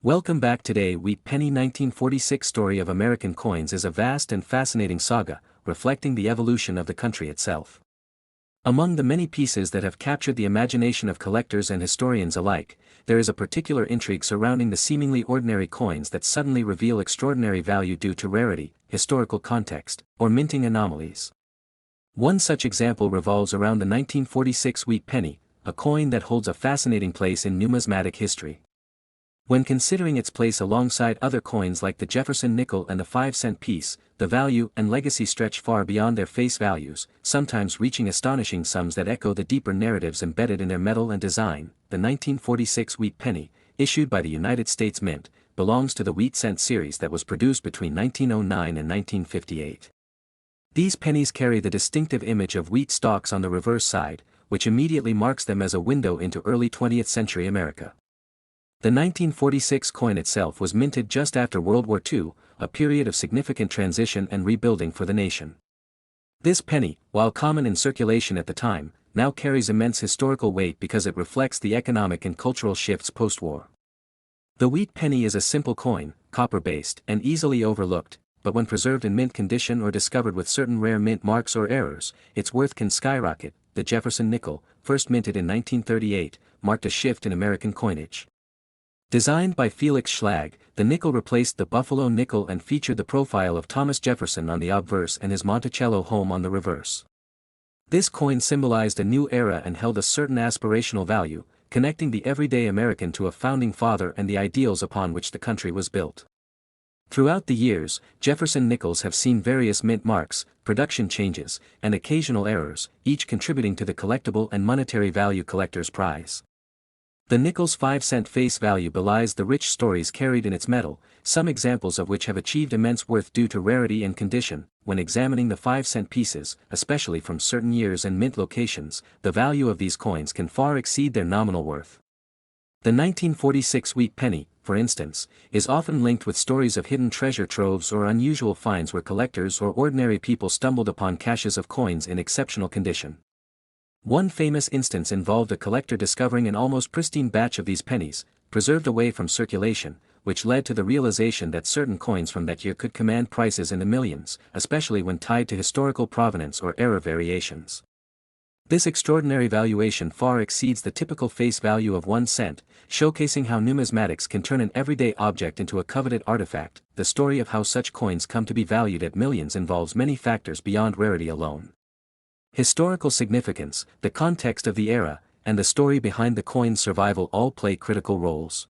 Welcome back. Today Wheat Penny 1946 story of American coins is a vast and fascinating saga, reflecting the evolution of the country itself. Among the many pieces that have captured the imagination of collectors and historians alike, there is a particular intrigue surrounding the seemingly ordinary coins that suddenly reveal extraordinary value due to rarity, historical context, or minting anomalies. One such example revolves around the 1946 Wheat Penny, a coin that holds a fascinating place in numismatic history. When considering its place alongside other coins like the Jefferson nickel and the 5-cent piece, the value and legacy stretch far beyond their face values, sometimes reaching astonishing sums that echo the deeper narratives embedded in their metal and design. The 1946 Wheat Penny, issued by the United States Mint, belongs to the wheat cent series that was produced between 1909 and 1958. These pennies carry the distinctive image of wheat stalks on the reverse side, which immediately marks them as a window into early 20th century America. The 1946 coin itself was minted just after World War II, a period of significant transition and rebuilding for the nation. This penny, while common in circulation at the time, now carries immense historical weight because it reflects the economic and cultural shifts post-war. The wheat penny is a simple coin, copper-based and easily overlooked, but when preserved in mint condition or discovered with certain rare mint marks or errors, its worth can skyrocket. The Jefferson nickel, first minted in 1938, marked a shift in American coinage. Designed by Felix Schlag, the nickel replaced the Buffalo nickel and featured the profile of Thomas Jefferson on the obverse and his Monticello home on the reverse. This coin symbolized a new era and held a certain aspirational value, connecting the everyday American to a founding father and the ideals upon which the country was built. Throughout the years, Jefferson nickels have seen various mint marks, production changes, and occasional errors, each contributing to the collectible and monetary value collector's prize. The nickel's 5-cent face value belies the rich stories carried in its metal, some examples of which have achieved immense worth due to rarity and condition. When examining the 5-cent pieces, especially from certain years and mint locations, the value of these coins can far exceed their nominal worth. The 1946 Wheat Penny, for instance, is often linked with stories of hidden treasure troves or unusual finds where collectors or ordinary people stumbled upon caches of coins in exceptional condition. One famous instance involved a collector discovering an almost pristine batch of these pennies, preserved away from circulation, which led to the realization that certain coins from that year could command prices in the millions, especially when tied to historical provenance or era variations. This extraordinary valuation far exceeds the typical face value of 1 cent, showcasing how numismatics can turn an everyday object into a coveted artifact. The story of how such coins come to be valued at millions involves many factors beyond rarity alone. Historical significance, the context of the era, and the story behind the coin's survival all play critical roles.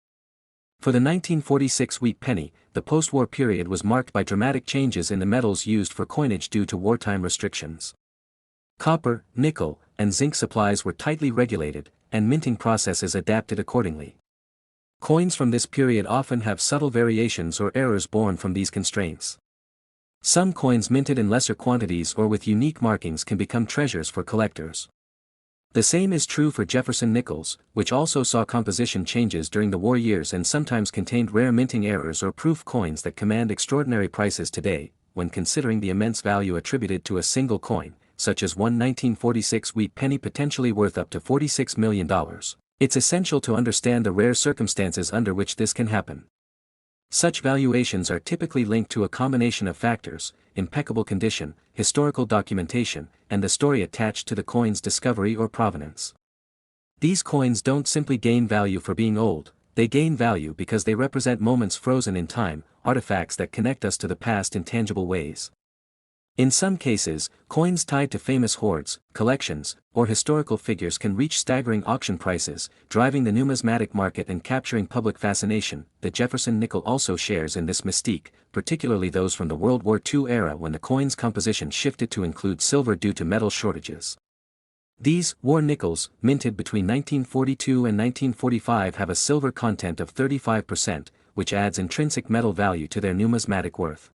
For the 1946 Wheat Penny, the post-war period was marked by dramatic changes in the metals used for coinage due to wartime restrictions. Copper, nickel, and zinc supplies were tightly regulated, and minting processes adapted accordingly. Coins from this period often have subtle variations or errors born from these constraints. Some coins minted in lesser quantities or with unique markings can become treasures for collectors. The same is true for Jefferson nickels, which also saw composition changes during the war years and sometimes contained rare minting errors or proof coins that command extraordinary prices today. When considering the immense value attributed to a single coin, such as one 1946 Wheat Penny potentially worth up to $46 million, it's essential to understand the rare circumstances under which this can happen. Such valuations are typically linked to a combination of factors: impeccable condition, historical documentation, and the story attached to the coin's discovery or provenance. These coins don't simply gain value for being old, they gain value because they represent moments frozen in time, artifacts that connect us to the past in tangible ways. In some cases, coins tied to famous hoards, collections, or historical figures can reach staggering auction prices, driving the numismatic market and capturing public fascination. The Jefferson nickel also shares in this mystique, particularly those from the World War II era when the coin's composition shifted to include silver due to metal shortages. These war nickels, minted between 1942 and 1945, have a silver content of 35%, which adds intrinsic metal value to their numismatic worth.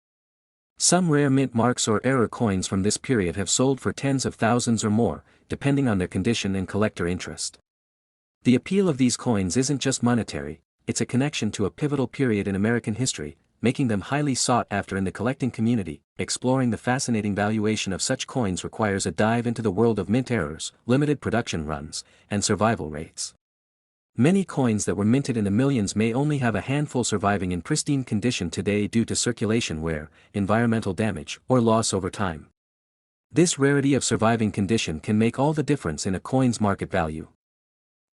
Some rare mint marks or error coins from this period have sold for tens of thousands or more, depending on their condition and collector interest. The appeal of these coins isn't just monetary, it's a connection to a pivotal period in American history, making them highly sought after in the collecting community. Exploring the fascinating valuation of such coins requires a dive into the world of mint errors, limited production runs, and survival rates. Many coins that were minted in the millions may only have a handful surviving in pristine condition today due to circulation wear, environmental damage, or loss over time. This rarity of surviving condition can make all the difference in a coin's market value.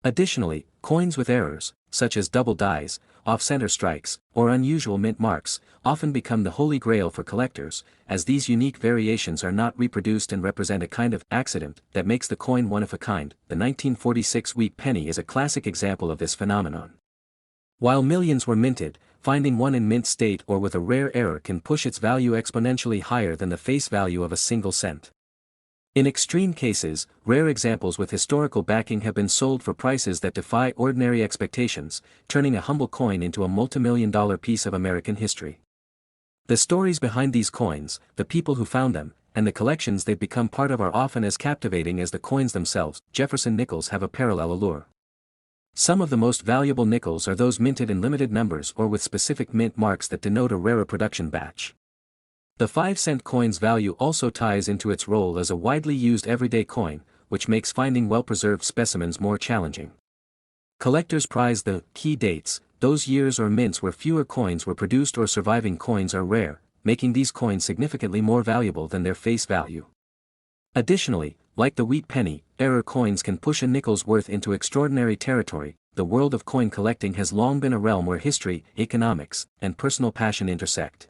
Additionally, coins with errors, such as double dies, off-center strikes, or unusual mint marks, often become the holy grail for collectors, as these unique variations are not reproduced and represent a kind of accident that makes the coin one of a kind. The 1946 wheat penny is a classic example of this phenomenon. While millions were minted, finding one in mint state or with a rare error can push its value exponentially higher than the face value of a single cent. In extreme cases, rare examples with historical backing have been sold for prices that defy ordinary expectations, turning a humble coin into a multimillion-dollar piece of American history. The stories behind these coins, the people who found them, and the collections they've become part of are often as captivating as the coins themselves. Jefferson nickels have a parallel allure. Some of the most valuable nickels are those minted in limited numbers or with specific mint marks that denote a rarer production batch. The 5-cent coin's value also ties into its role as a widely used everyday coin, which makes finding well-preserved specimens more challenging. Collectors prize the key dates, those years or mints where fewer coins were produced or surviving coins are rare, making these coins significantly more valuable than their face value. Additionally, like the wheat penny, error coins can push a nickel's worth into extraordinary territory. The world of coin collecting has long been a realm where history, economics, and personal passion intersect.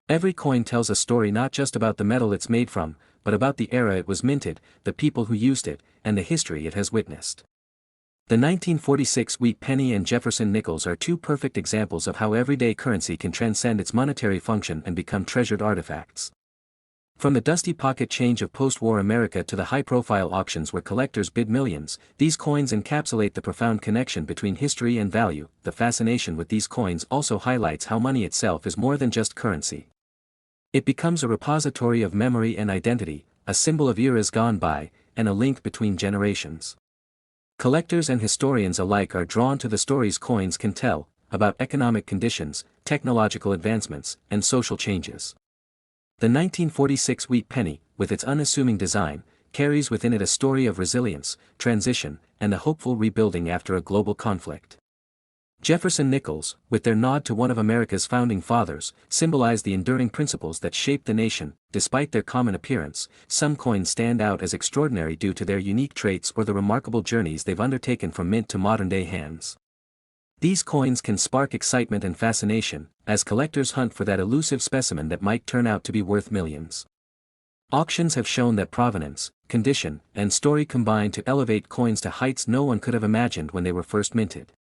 Every coin tells a story not just about the metal it's made from, but about the era it was minted, the people who used it, and the history it has witnessed. The 1946 wheat penny and Jefferson nickels are two perfect examples of how everyday currency can transcend its monetary function and become treasured artifacts. From the dusty pocket change of post-war America to the high-profile auctions where collectors bid millions, these coins encapsulate the profound connection between history and value. The fascination with these coins also highlights how money itself is more than just currency. It becomes a repository of memory and identity, a symbol of eras gone by, and a link between generations. Collectors and historians alike are drawn to the stories coins can tell, about economic conditions, technological advancements, and social changes. The 1946 wheat penny, with its unassuming design, carries within it a story of resilience, transition, and a hopeful rebuilding after a global conflict. Jefferson nickels, with their nod to one of America's founding fathers, symbolize the enduring principles that shaped the nation. Despite their common appearance, some coins stand out as extraordinary due to their unique traits or the remarkable journeys they've undertaken from mint to modern-day hands. These coins can spark excitement and fascination, as collectors hunt for that elusive specimen that might turn out to be worth millions. Auctions have shown that provenance, condition, and story combine to elevate coins to heights no one could have imagined when they were first minted.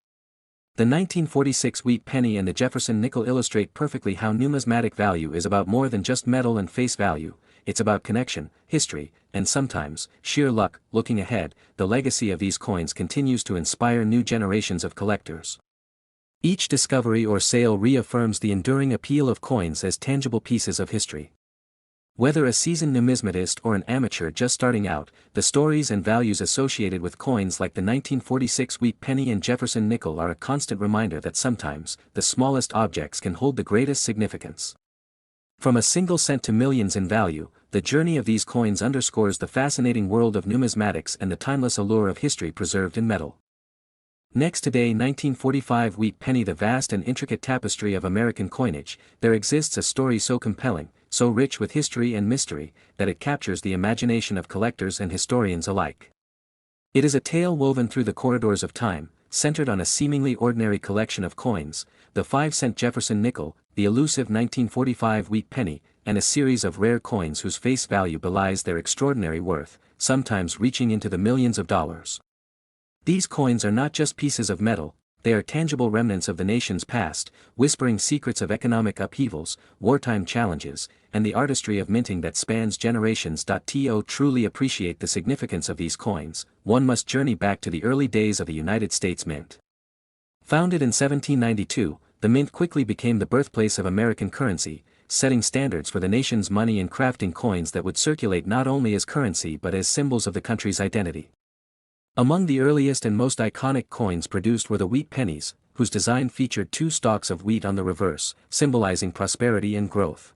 The 1946 wheat penny and the Jefferson nickel illustrate perfectly how numismatic value is about more than just metal and face value. It's about connection, history, and sometimes, sheer luck. Looking ahead, the legacy of these coins continues to inspire new generations of collectors. Each discovery or sale reaffirms the enduring appeal of coins as tangible pieces of history. Whether a seasoned numismatist or an amateur just starting out, the stories and values associated with coins like the 1946 wheat penny and Jefferson nickel are a constant reminder that sometimes, the smallest objects can hold the greatest significance. From a single cent to millions in value, the journey of these coins underscores the fascinating world of numismatics and the timeless allure of history preserved in metal. Next today 1945 wheat penny, the vast and intricate tapestry of American coinage. There exists a story so compelling, so rich with history and mystery, that it captures the imagination of collectors and historians alike. It is a tale woven through the corridors of time, centered on a seemingly ordinary collection of coins, the 5-cent Jefferson nickel, the elusive 1945 wheat penny, and a series of rare coins whose face value belies their extraordinary worth, sometimes reaching into the millions of dollars. These coins are not just pieces of metal, they are tangible remnants of the nation's past, whispering secrets of economic upheavals, wartime challenges, and the artistry of minting that spans generations. To truly appreciate the significance of these coins, one must journey back to the early days of the United States Mint. Founded in 1792, the Mint quickly became the birthplace of American currency, setting standards for the nation's money and crafting coins that would circulate not only as currency but as symbols of the country's identity. Among the earliest and most iconic coins produced were the wheat pennies, whose design featured two stalks of wheat on the reverse, symbolizing prosperity and growth.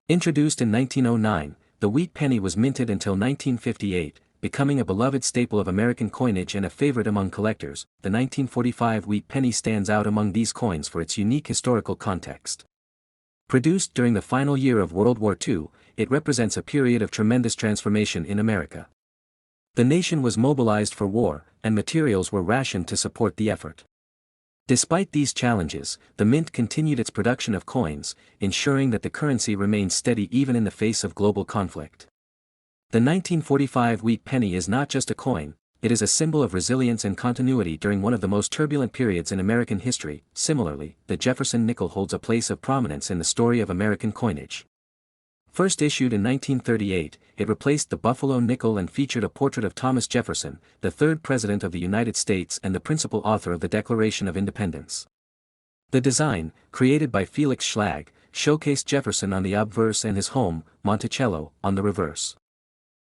Introduced in 1909, the wheat penny was minted until 1958, becoming a beloved staple of American coinage and a favorite among collectors. The 1945 wheat penny stands out among these coins for its unique historical context. Produced during the final year of World War II, it represents a period of tremendous transformation in America. The nation was mobilized for war, and materials were rationed to support the effort. Despite these challenges, the mint continued its production of coins, ensuring that the currency remained steady even in the face of global conflict. The 1945 wheat penny is not just a coin, it is a symbol of resilience and continuity during one of the most turbulent periods in American history. Similarly, the Jefferson nickel holds a place of prominence in the story of American coinage. First issued in 1938, it replaced the Buffalo nickel and featured a portrait of Thomas Jefferson, the third President of the United States and the principal author of the Declaration of Independence. The design, created by Felix Schlag, showcased Jefferson on the obverse and his home, Monticello, on the reverse.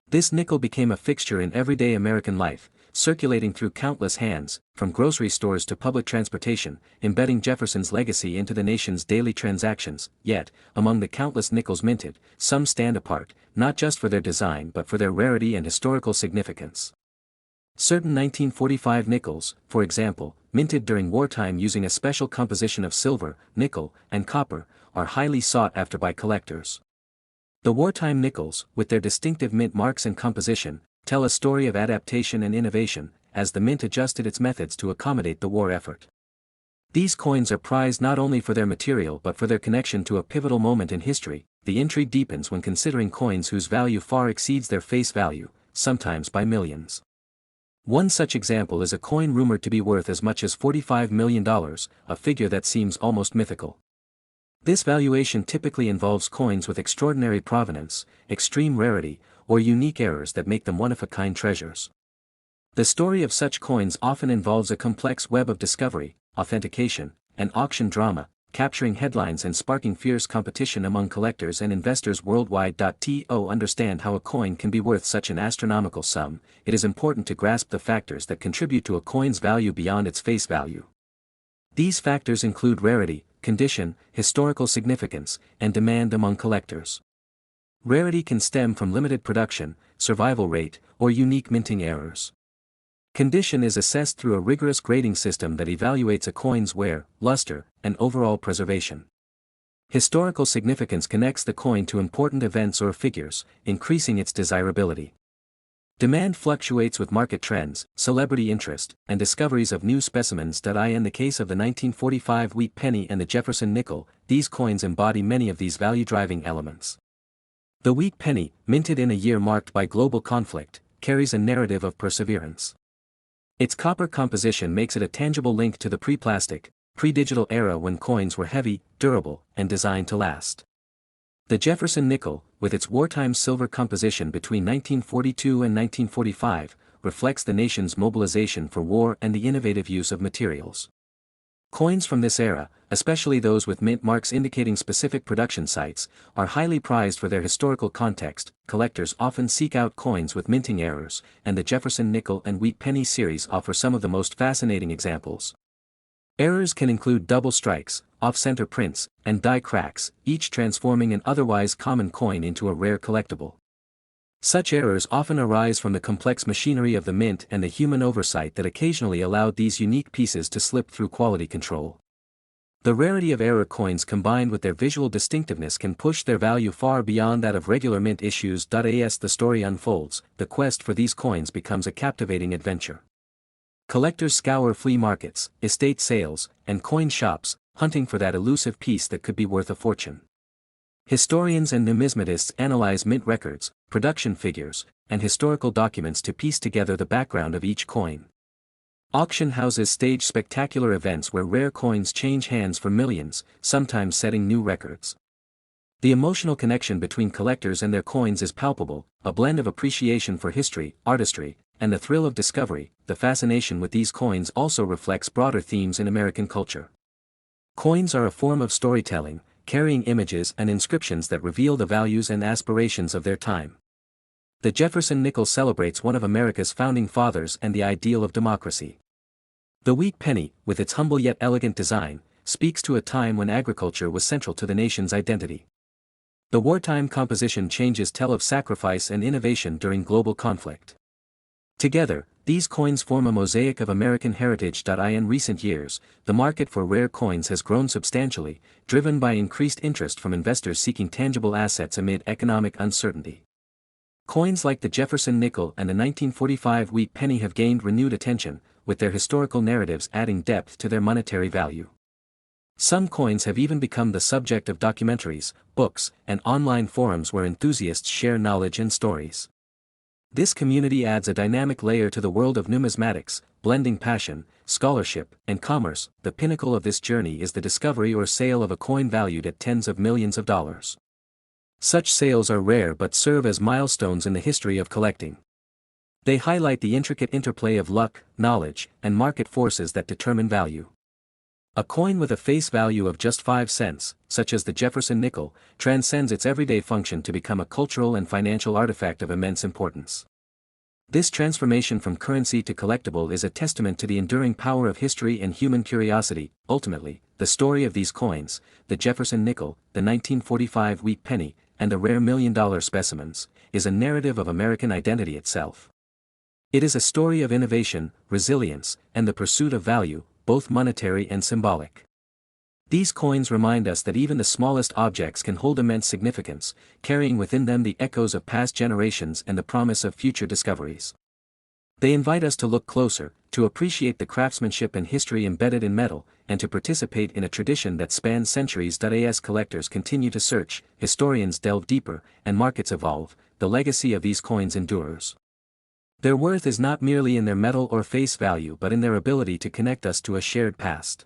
This nickel became a fixture in everyday American life, circulating through countless hands, from grocery stores to public transportation, embedding Jefferson's legacy into the nation's daily transactions. Yet, among the countless nickels minted, some stand apart, not just for their design but for their rarity and historical significance. Certain 1945 nickels, for example, minted during wartime using a special composition of silver, nickel, and copper, are highly sought after by collectors. The wartime nickels, with their distinctive mint marks and composition, tell a story of adaptation and innovation, as the mint adjusted its methods to accommodate the war effort. These coins are prized not only for their material but for their connection to a pivotal moment in history. The intrigue deepens when considering coins whose value far exceeds their face value, sometimes by millions. One such example is a coin rumored to be worth as much as $45 million, a figure that seems almost mythical. This valuation typically involves coins with extraordinary provenance, extreme rarity, or unique errors that make them one-of-a-kind treasures. The story of such coins often involves a complex web of discovery, authentication, and auction drama, capturing headlines and sparking fierce competition among collectors and investors worldwide. To understand how a coin can be worth such an astronomical sum, it is important to grasp the factors that contribute to a coin's value beyond its face value. These factors include rarity, condition, historical significance, and demand among collectors. Rarity can stem from limited production, survival rate, or unique minting errors. Condition is assessed through a rigorous grading system that evaluates a coin's wear, luster, and overall preservation. Historical significance connects the coin to important events or figures, increasing its desirability. Demand fluctuates with market trends, celebrity interest, and discoveries of new specimens. In the case of the 1945 wheat penny and the Jefferson nickel, these coins embody many of these value-driving elements. The wheat penny, minted in a year marked by global conflict, carries a narrative of perseverance. Its copper composition makes it a tangible link to the pre-plastic, pre-digital era when coins were heavy, durable, and designed to last. The Jefferson nickel, with its wartime silver composition between 1942 and 1945, reflects the nation's mobilization for war and the innovative use of materials. Coins from this era, especially those with mint marks indicating specific production sites, are highly prized for their historical context. Collectors often seek out coins with minting errors, and the Jefferson nickel and wheat penny series offer some of the most fascinating examples. Errors can include double strikes, off-center prints, and die cracks, each transforming an otherwise common coin into a rare collectible. Such errors often arise from the complex machinery of the mint and the human oversight that occasionally allowed these unique pieces to slip through quality control. The rarity of error coins combined with their visual distinctiveness can push their value far beyond that of regular mint issues. As the story unfolds, the quest for these coins becomes a captivating adventure. Collectors scour flea markets, estate sales, and coin shops, hunting for that elusive piece that could be worth a fortune. Historians and numismatists analyze mint records, production figures, and historical documents to piece together the background of each coin. Auction houses stage spectacular events where rare coins change hands for millions, sometimes setting new records. The emotional connection between collectors and their coins is palpable, a blend of appreciation for history, artistry, and the thrill of discovery. The fascination with these coins also reflects broader themes in American culture. Coins are a form of storytelling, carrying images and inscriptions that reveal the values and aspirations of their time. The Jefferson nickel celebrates one of America's founding fathers and the ideal of democracy. The wheat penny, with its humble yet elegant design, speaks to a time when agriculture was central to the nation's identity. The wartime composition changes tell of sacrifice and innovation during global conflict. Together, these coins form a mosaic of American heritage. In recent years, the market for rare coins has grown substantially, driven by increased interest from investors seeking tangible assets amid economic uncertainty. Coins like the Jefferson nickel and the 1945 wheat penny have gained renewed attention, with their historical narratives adding depth to their monetary value. Some coins have even become the subject of documentaries, books, and online forums where enthusiasts share knowledge and stories. This community adds a dynamic layer to the world of numismatics, blending passion, scholarship, and commerce. The pinnacle of this journey is the discovery or sale of a coin valued at tens of millions of dollars. Such sales are rare but serve as milestones in the history of collecting. They highlight the intricate interplay of luck, knowledge, and market forces that determine value. A coin with a face value of just 5 cents, such as the Jefferson nickel, transcends its everyday function to become a cultural and financial artifact of immense importance. This transformation from currency to collectible is a testament to the enduring power of history and human curiosity. Ultimately, the story of these coins, the Jefferson nickel, the 1945 wheat penny, and the rare million-dollar specimens, is a narrative of American identity itself. It is a story of innovation, resilience, and the pursuit of value, both monetary and symbolic. These coins remind us that even the smallest objects can hold immense significance, carrying within them the echoes of past generations and the promise of future discoveries. They invite us to look closer, to appreciate the craftsmanship and history embedded in metal, and to participate in a tradition that spans centuries. As collectors continue to search, historians delve deeper, and markets evolve, the legacy of these coins endures. Their worth is not merely in their metal or face value but in their ability to connect us to a shared past.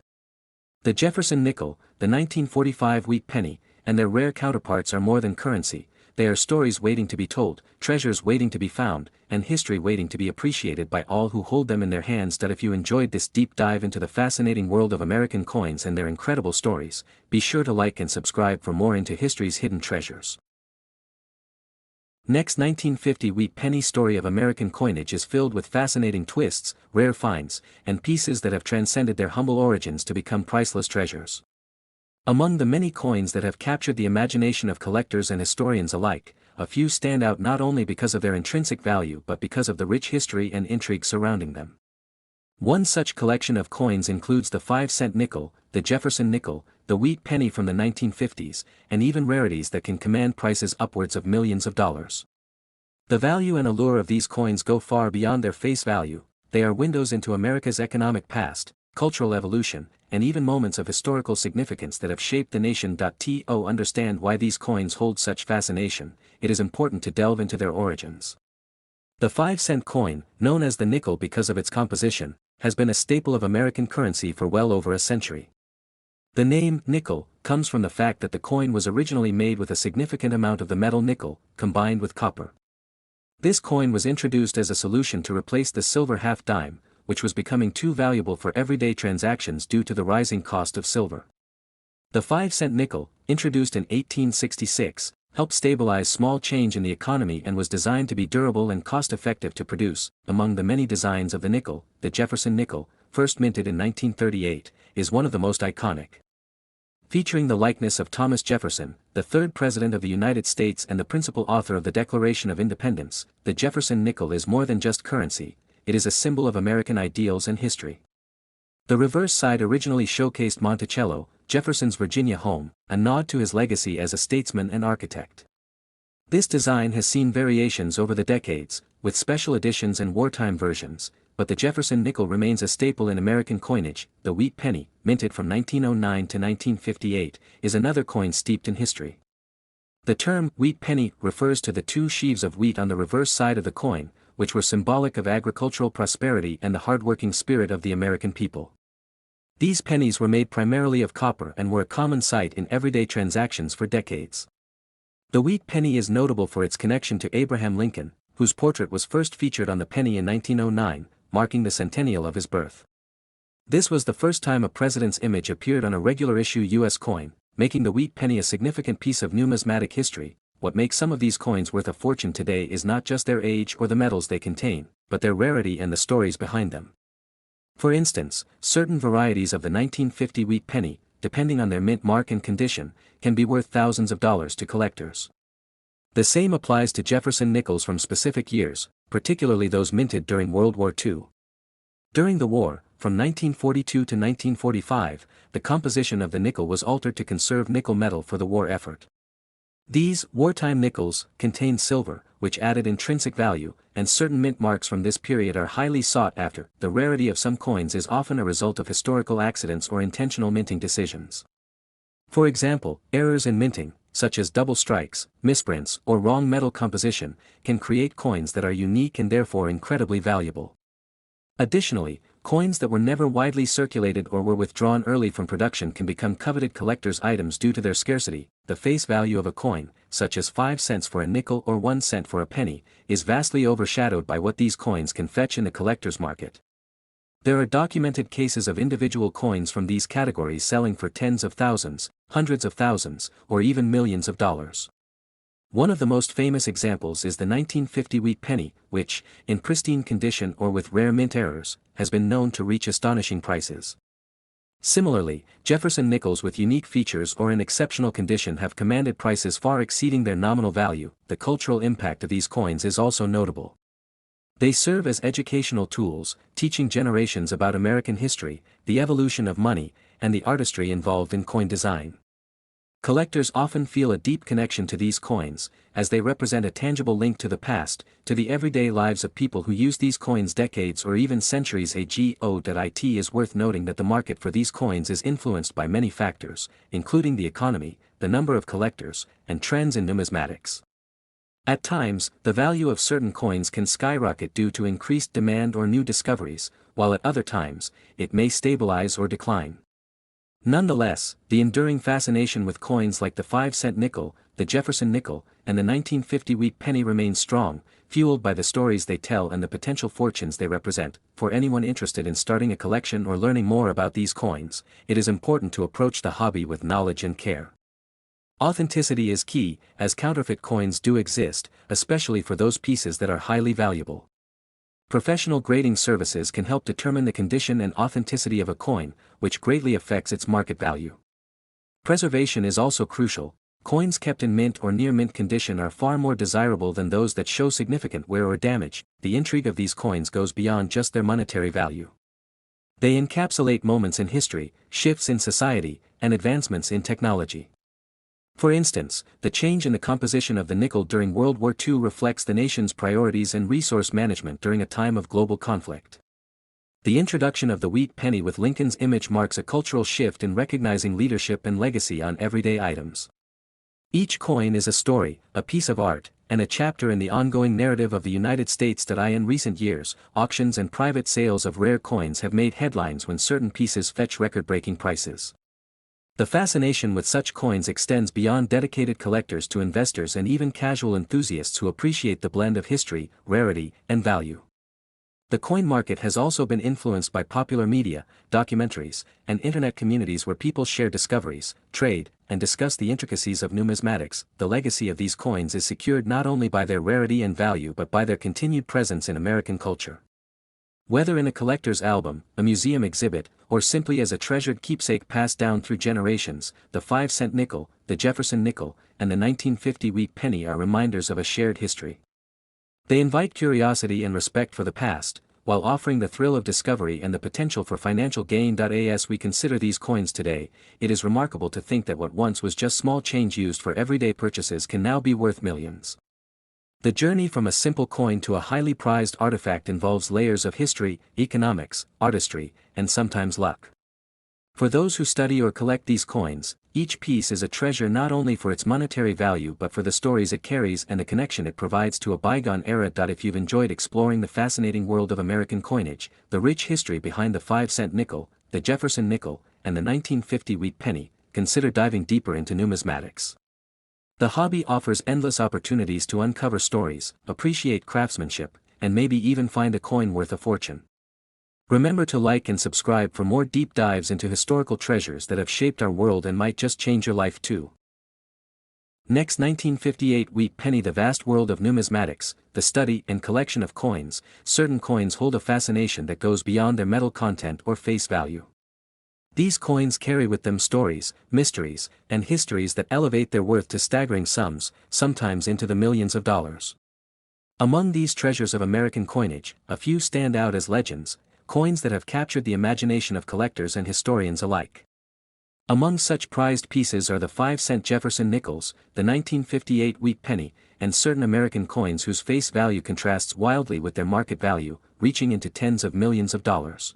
The Jefferson nickel, the 1945 wheat penny, and their rare counterparts are more than currency. They are stories waiting to be told, treasures waiting to be found, and history waiting to be appreciated by all who hold them in their hands. If you enjoyed this deep dive into the fascinating world of American coins and their incredible stories, be sure to like and subscribe for more into history's hidden treasures. Next, 1950 wheat penny story of American coinage is filled with fascinating twists, rare finds, and pieces that have transcended their humble origins to become priceless treasures. Among the many coins that have captured the imagination of collectors and historians alike, a few stand out not only because of their intrinsic value but because of the rich history and intrigue surrounding them. One such collection of coins includes the 5-cent nickel, the Jefferson nickel, the wheat penny from the 1950s, and even rarities that can command prices upwards of millions of dollars. The value and allure of these coins go far beyond their face value. They are windows into America's economic past, cultural evolution, and even moments of historical significance that have shaped the nation. To understand why these coins hold such fascination, it is important to delve into their origins. The 5-cent coin, known as the nickel because of its composition, has been a staple of American currency for well over a century. The name nickel comes from the fact that the coin was originally made with a significant amount of the metal nickel, combined with copper. This coin was introduced as a solution to replace the silver half-dime, which was becoming too valuable for everyday transactions due to the rising cost of silver. The 5-cent nickel, introduced in 1866, helped stabilize small change in the economy and was designed to be durable and cost-effective to produce. Among the many designs of the nickel, the Jefferson nickel, first minted in 1938, is one of the most iconic. Featuring the likeness of Thomas Jefferson, the third President of the United States and the principal author of the Declaration of Independence, the Jefferson nickel is more than just currency, it is a symbol of American ideals and history. The reverse side originally showcased Monticello, Jefferson's Virginia home, a nod to his legacy as a statesman and architect. This design has seen variations over the decades, with special editions and wartime versions, but the Jefferson nickel remains a staple in American coinage. The wheat penny, minted from 1909 to 1958, is another coin steeped in history. The term wheat penny refers to the 2 sheaves of wheat on the reverse side of the coin, which were symbolic of agricultural prosperity and the hardworking spirit of the American people. These pennies were made primarily of copper and were a common sight in everyday transactions for decades. The wheat penny is notable for its connection to Abraham Lincoln, whose portrait was first featured on the penny in 1909, marking the centennial of his birth. This was the first time a president's image appeared on a regular issue U.S. coin, making the wheat penny a significant piece of numismatic history. What makes some of these coins worth a fortune today is not just their age or the metals they contain, but their rarity and the stories behind them. For instance, certain varieties of the 1950 wheat penny, depending on their mint mark and condition, can be worth thousands of dollars to collectors. The same applies to Jefferson nickels from specific years, particularly those minted during World War II. During the war, from 1942 to 1945, the composition of the nickel was altered to conserve nickel metal for the war effort. These wartime nickels contain silver, which added intrinsic value, and certain mint marks from this period are highly sought after. The rarity of some coins is often a result of historical accidents or intentional minting decisions. For example, errors in minting, such as double strikes, misprints, or wrong metal composition, can create coins that are unique and therefore incredibly valuable. Additionally, coins that were never widely circulated or were withdrawn early from production can become coveted collector's items due to their scarcity. The face value of a coin, such as 5 cents for a nickel or 1 cent for a penny, is vastly overshadowed by what these coins can fetch in the collector's market. There are documented cases of individual coins from these categories selling for tens of thousands, hundreds of thousands, or even millions of dollars. One of the most famous examples is the 1950 wheat penny, which, in pristine condition or with rare mint errors, has been known to reach astonishing prices. Similarly, Jefferson nickels with unique features or in exceptional condition have commanded prices far exceeding their nominal value. The cultural impact of these coins is also notable. They serve as educational tools, teaching generations about American history, the evolution of money, and the artistry involved in coin design. Collectors often feel a deep connection to these coins, as they represent a tangible link to the past, to the everyday lives of people who use these coins decades or even centuries ago. It is worth noting that the market for these coins is influenced by many factors, including the economy, the number of collectors, and trends in numismatics. At times, the value of certain coins can skyrocket due to increased demand or new discoveries, while at other times, it may stabilize or decline. Nonetheless, the enduring fascination with coins like the 5-cent nickel, the Jefferson nickel, and the 1950 wheat penny remains strong, fueled by the stories they tell and the potential fortunes they represent. For anyone interested in starting a collection or learning more about these coins, it is important to approach the hobby with knowledge and care. Authenticity is key, as counterfeit coins do exist, especially for those pieces that are highly valuable. Professional grading services can help determine the condition and authenticity of a coin, which greatly affects its market value. Preservation is also crucial. Coins kept in mint or near mint condition are far more desirable than those that show significant wear or damage. The intrigue of these coins goes beyond just their monetary value. They encapsulate moments in history, shifts in society, and advancements in technology. For instance, the change in the composition of the nickel during World War II reflects the nation's priorities and resource management during a time of global conflict. The introduction of the wheat penny with Lincoln's image marks a cultural shift in recognizing leadership and legacy on everyday items. Each coin is a story, a piece of art, and a chapter in the ongoing narrative of the United States. In recent years, auctions and private sales of rare coins have made headlines when certain pieces fetch record-breaking prices. The fascination with such coins extends beyond dedicated collectors to investors and even casual enthusiasts who appreciate the blend of history, rarity, and value. The coin market has also been influenced by popular media, documentaries, and internet communities where people share discoveries, trade, and discuss the intricacies of numismatics. The legacy of these coins is secured not only by their rarity and value but by their continued presence in American culture. Whether in a collector's album, a museum exhibit, or simply as a treasured keepsake passed down through generations, the 5-cent nickel, the Jefferson nickel, and the 1950 wheat penny are reminders of a shared history. They invite curiosity and respect for the past, while offering the thrill of discovery and the potential for financial gain. As we consider these coins today, it is remarkable to think that what once was just small change used for everyday purchases can now be worth millions. The journey from a simple coin to a highly prized artifact involves layers of history, economics, artistry, and sometimes luck. For those who study or collect these coins, each piece is a treasure not only for its monetary value but for the stories it carries and the connection it provides to a bygone era. If you've enjoyed exploring the fascinating world of American coinage, the rich history behind the 5-cent nickel, the Jefferson nickel, and the 1950 wheat penny, consider diving deeper into numismatics. The hobby offers endless opportunities to uncover stories, appreciate craftsmanship, and maybe even find a coin worth a fortune. Remember to like and subscribe for more deep dives into historical treasures that have shaped our world and might just change your life too. Next, 1958 wheat penny. The vast world of numismatics, the study and collection of coins. Certain coins hold a fascination that goes beyond their metal content or face value. These coins carry with them stories, mysteries, and histories that elevate their worth to staggering sums, sometimes into the millions of dollars. Among these treasures of American coinage, a few stand out as legends, coins that have captured the imagination of collectors and historians alike. Among such prized pieces are the 5-cent Jefferson nickels, the 1958 wheat penny, and certain American coins whose face value contrasts wildly with their market value, reaching into tens of millions of dollars.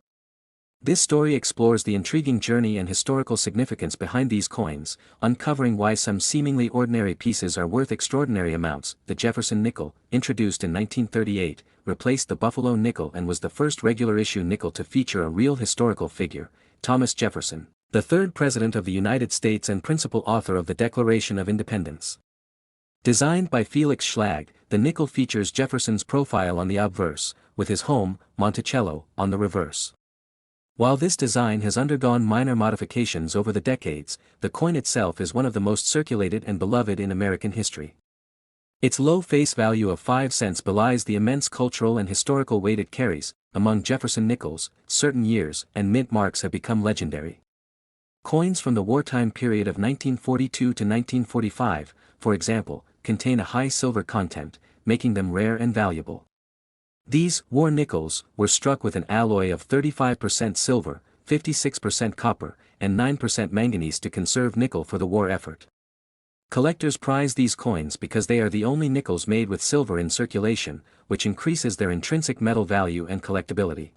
This story explores the intriguing journey and historical significance behind these coins, uncovering why some seemingly ordinary pieces are worth extraordinary amounts. The Jefferson nickel, introduced in 1938, replaced the Buffalo nickel and was the first regular-issue nickel to feature a real historical figure, Thomas Jefferson, the third President of the United States and principal author of the Declaration of Independence. Designed by Felix Schlag, the nickel features Jefferson's profile on the obverse, with his home, Monticello, on the reverse. While this design has undergone minor modifications over the decades, the coin itself is one of the most circulated and beloved in American history. Its low face value of 5 cents belies the immense cultural and historical weight it carries. Among Jefferson nickels, certain years and mint marks have become legendary. Coins from the wartime period of 1942 to 1945, for example, contain a high silver content, making them rare and valuable. These war nickels were struck with an alloy of 35% silver, 56% copper, and 9% manganese to conserve nickel for the war effort. Collectors prize these coins because they are the only nickels made with silver in circulation, which increases their intrinsic metal value and collectability.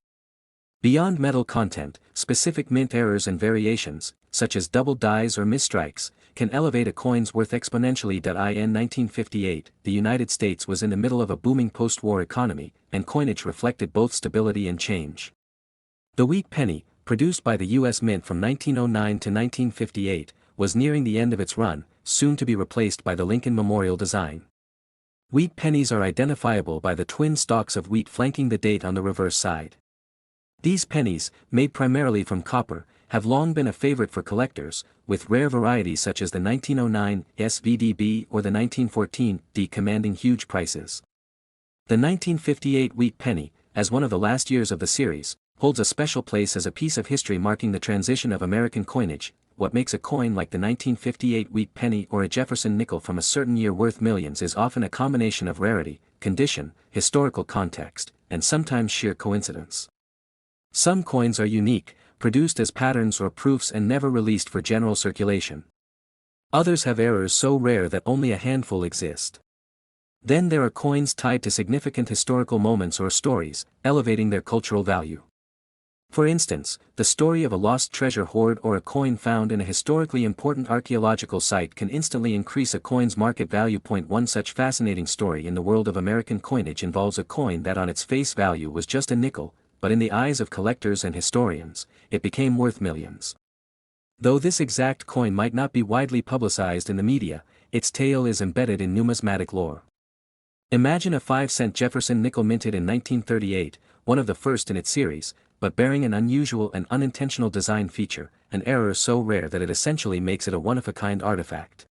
Beyond metal content, specific mint errors and variations, such as double dies or misstrikes, can elevate a coin's worth exponentially. In 1958, the United States was in the middle of a booming post-war economy, and coinage reflected both stability and change. The wheat penny, produced by the U.S. Mint from 1909 to 1958, was nearing the end of its run, soon to be replaced by the Lincoln Memorial design. Wheat pennies are identifiable by the twin stalks of wheat flanking the date on the reverse side. These pennies, made primarily from copper, have long been a favorite for collectors, with rare varieties such as the 1909 SVDB or the 1914 D commanding huge prices. The 1958 wheat penny, as one of the last years of the series, holds a special place as a piece of history marking the transition of American coinage. What makes a coin like the 1958 wheat penny or a Jefferson nickel from a certain year worth millions is often a combination of rarity, condition, historical context, and sometimes sheer coincidence. Some coins are unique, produced as patterns or proofs and never released for general circulation. Others have errors so rare that only a handful exist. Then there are coins tied to significant historical moments or stories, elevating their cultural value. For instance, the story of a lost treasure hoard or a coin found in a historically important archaeological site can instantly increase a coin's market value. One such fascinating story in the world of American coinage involves a coin that on its face value was just a nickel, but in the eyes of collectors and historians, it became worth millions. Though this exact coin might not be widely publicized in the media, its tale is embedded in numismatic lore. Imagine a 5-cent Jefferson nickel minted in 1938, one of the first in its series, but bearing an unusual and unintentional design feature, an error so rare that it essentially makes it a one-of-a-kind artifact.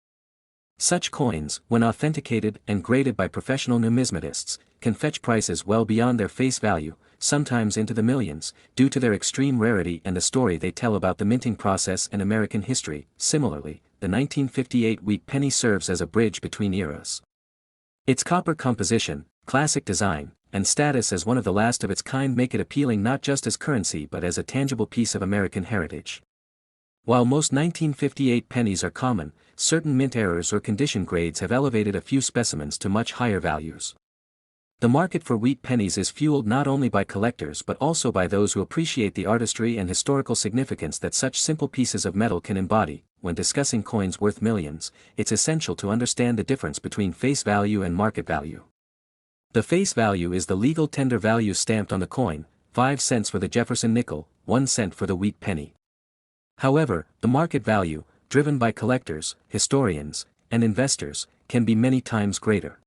Such coins, when authenticated and graded by professional numismatists, can fetch prices well beyond their face value, sometimes into the millions, due to their extreme rarity and the story they tell about the minting process and American history. Similarly, the 1958 wheat penny serves as a bridge between eras. Its copper composition, classic design, and status as one of the last of its kind make it appealing not just as currency but as a tangible piece of American heritage. While most 1958 pennies are common, certain mint errors or condition grades have elevated a few specimens to much higher values. The market for wheat pennies is fueled not only by collectors but also by those who appreciate the artistry and historical significance that such simple pieces of metal can embody. When discussing coins worth millions, it's essential to understand the difference between face value and market value. The face value is the legal tender value stamped on the coin, 5 cents for the Jefferson nickel, 1 cent for the wheat penny. However, the market value, driven by collectors, historians, and investors, can be many times greater.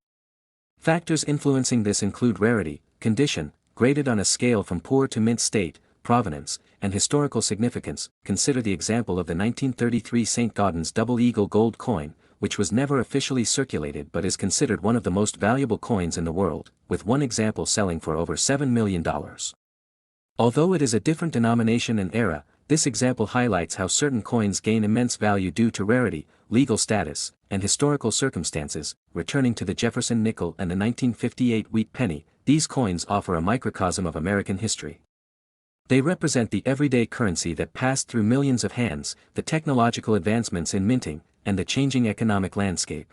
Factors influencing this include rarity, condition, graded on a scale from poor to mint state, provenance, and historical significance. Consider the example of the 1933 St. Gaudens double eagle gold coin, which was never officially circulated but is considered one of the most valuable coins in the world, with one example selling for over $7 million. Although it is a different denomination and era, this example highlights how certain coins gain immense value due to rarity, legal status, and historical circumstances. Returning to the Jefferson nickel and the 1958 wheat penny, these coins offer a microcosm of American history. They represent the everyday currency that passed through millions of hands, the technological advancements in minting, and the changing economic landscape.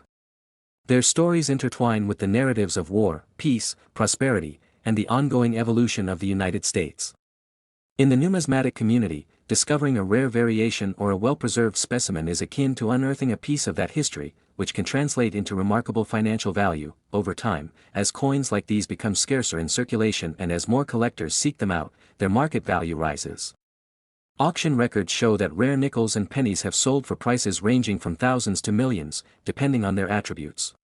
Their stories intertwine with the narratives of war, peace, prosperity, and the ongoing evolution of the United States. In the numismatic community, discovering a rare variation or a well-preserved specimen is akin to unearthing a piece of that history, which can translate into remarkable financial value. Over time, as coins like these become scarcer in circulation and as more collectors seek them out, their market value rises. Auction records show that rare nickels and pennies have sold for prices ranging from thousands to millions, depending on their attributes.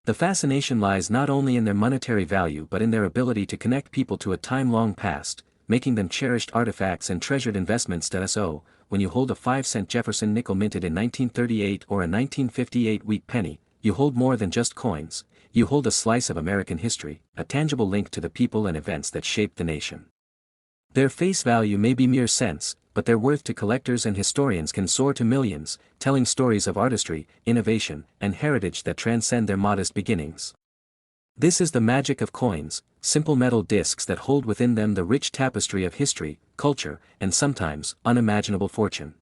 The fascination lies not only in their monetary value but in their ability to connect people to a time long past, making them cherished artifacts and treasured investments. So, when you hold a 5-cent Jefferson nickel minted in 1938 or a 1958 wheat penny, you hold more than just coins, you hold a slice of American history, a tangible link to the people and events that shaped the nation. Their face value may be mere cents, but their worth to collectors and historians can soar to millions, telling stories of artistry, innovation, and heritage that transcend their modest beginnings. This is the magic of coins, simple metal discs that hold within them the rich tapestry of history, culture, and sometimes, unimaginable fortune.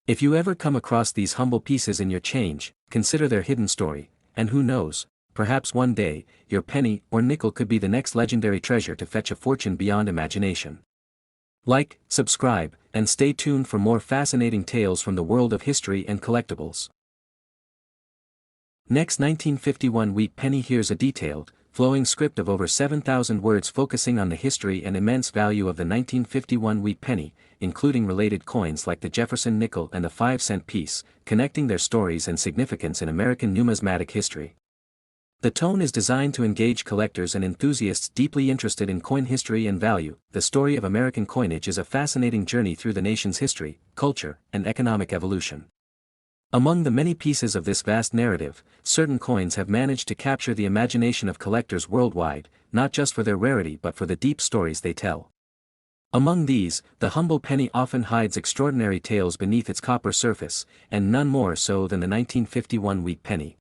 If you ever come across these humble pieces in your change, consider their hidden story, and who knows, perhaps one day, your penny or nickel could be the next legendary treasure to fetch a fortune beyond imagination. Like, subscribe, and stay tuned for more fascinating tales from the world of history and collectibles. Next, 1951 wheat penny. Here's a detailed, flowing script of over 7,000 words focusing on the history and immense value of the 1951 wheat penny, including related coins like the Jefferson nickel and the 5-cent piece, connecting their stories and significance in American numismatic history. The tone is designed to engage collectors and enthusiasts deeply interested in coin history and value. The story of American coinage is a fascinating journey through the nation's history, culture, and economic evolution. Among the many pieces of this vast narrative, certain coins have managed to capture the imagination of collectors worldwide, not just for their rarity but for the deep stories they tell. Among these, the humble penny often hides extraordinary tales beneath its copper surface, and none more so than the 1951 wheat penny.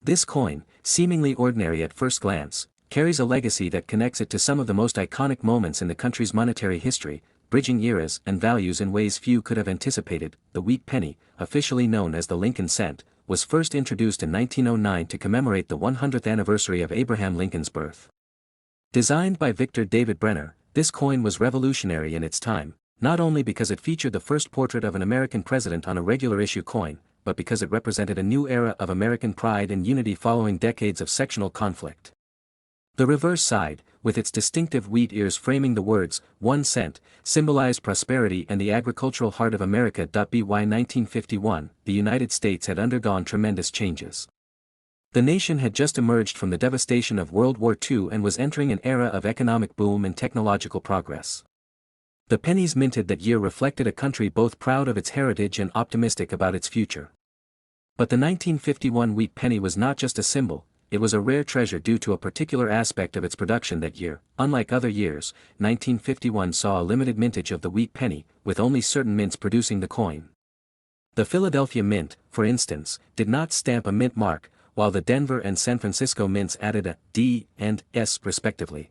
This coin, seemingly ordinary at first glance, carries a legacy that connects it to some of the most iconic moments in the country's monetary history, bridging eras and values in ways few could have anticipated. The wheat penny, officially known as the Lincoln cent, was first introduced in 1909 to commemorate the 100th anniversary of Abraham Lincoln's birth. Designed by Victor David Brenner, this coin was revolutionary in its time, not only because it featured the first portrait of an American president on a regular issue coin, but because it represented a new era of American pride and unity following decades of sectional conflict. The reverse side, with its distinctive wheat ears framing the words, 1 cent, symbolized prosperity and the agricultural heart of America. By 1951, the United States had undergone tremendous changes. The nation had just emerged from the devastation of World War II and was entering an era of economic boom and technological progress. The pennies minted that year reflected a country both proud of its heritage and optimistic about its future. But the 1951 wheat penny was not just a symbol, it was a rare treasure due to a particular aspect of its production that year. Unlike other years, 1951 saw a limited mintage of the wheat penny, with only certain mints producing the coin. The Philadelphia Mint, for instance, did not stamp a mint mark, while the Denver and San Francisco mints added a D and S respectively.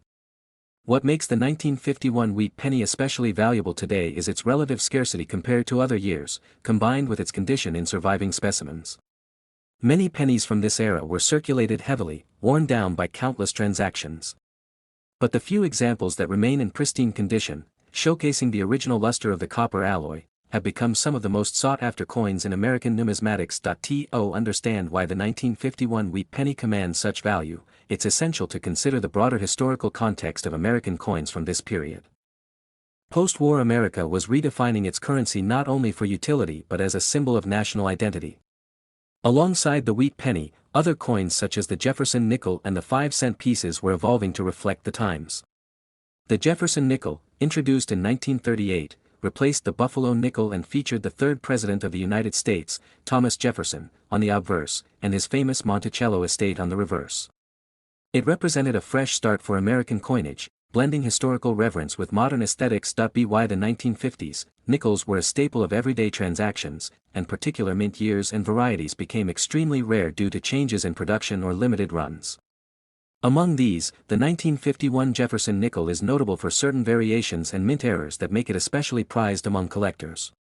What makes the 1951 wheat penny especially valuable today is its relative scarcity compared to other years, combined with its condition in surviving specimens. Many pennies from this era were circulated heavily, worn down by countless transactions. But the few examples that remain in pristine condition, showcasing the original luster of the copper alloy, have become some of the most sought-after coins in American numismatics. To understand why the 1951 wheat penny commands such value, it's essential to consider the broader historical context of American coins from this period. Post-war America was redefining its currency not only for utility but as a symbol of national identity. Alongside the wheat penny, other coins such as the Jefferson nickel and the 5-cent pieces were evolving to reflect the times. The Jefferson nickel, introduced in 1938, replaced the Buffalo nickel and featured the third president of the United States, Thomas Jefferson, on the obverse, and his famous Monticello estate on the reverse. It represented a fresh start for American coinage, blending historical reverence with modern aesthetics. By the 1950s, nickels were a staple of everyday transactions, and particular mint years and varieties became extremely rare due to changes in production or limited runs. Among these, the 1951 Jefferson nickel is notable for certain variations and mint errors that make it especially prized among collectors.